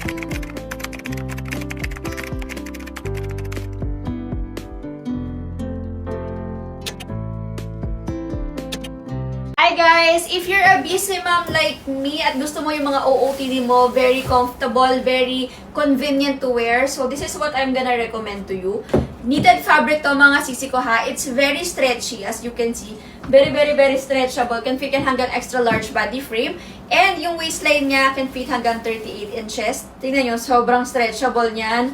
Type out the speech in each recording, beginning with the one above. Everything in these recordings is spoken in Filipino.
Hi guys! If you're a busy mom like me at gusto mo yung mga OOTD mo, very comfortable, very convenient to wear, so this is what I'm gonna recommend to you. Knitted fabric to mga sisi ko ha. It's very stretchy as you can see. Very stretchable. Can fit hanggang extra large body frame. And yung waistline niya can fit hanggang 38 inches. Tingnan nyo, sobrang stretchable niyan.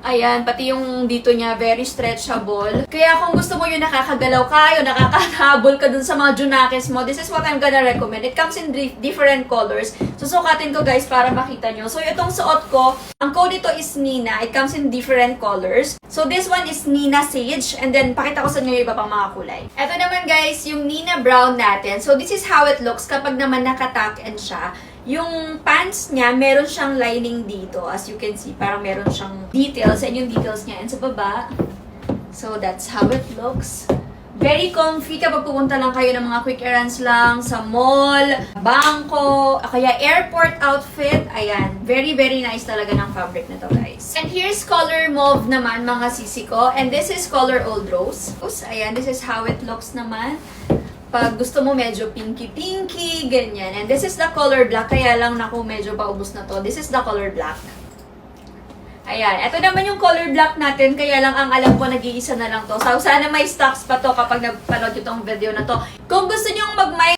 Ayan, pati yung dito niya, very stretchable. Kaya kung gusto mo yung nakakagalaw ka, yung nakakahabol ka dun sa mga junakis mo, this is what I'm gonna recommend. It comes in different colors. Susukatin ko guys para makita nyo. So itong suot ko, ang code nito is Nina. It comes in different colors. So this one is Nina Sage. And then pakita ko sa inyo yung iba pang mga kulay. Ito naman guys, yung Nina Brown natin. So this is how it looks kapag naman nakatuck-in siya. Yung pants niya, meron siyang lining dito. As you can see, parang meron siyang details. And yung details niya, and sa baba. So, that's how it looks. Very comfy kapag pupunta lang kayo ng mga quick errands lang sa mall, bangko, kaya airport outfit. Ayan, very nice talaga ng fabric na to, guys. And here's color mauve naman, mga sisi ko. And this is color old rose. Ayan, this is how it looks naman. Pag gusto mo medyo pinky-pinky, ganyan. And this is the color black. Kaya lang naku, medyo paubos na to. This is the color black. Ayan. Ito naman yung color black natin. Kaya lang ang alam ko, nag-iisa na lang to. So, sana may stocks pa to kapag nagpanood yung tong video na to. Kung gusto nyong mag-my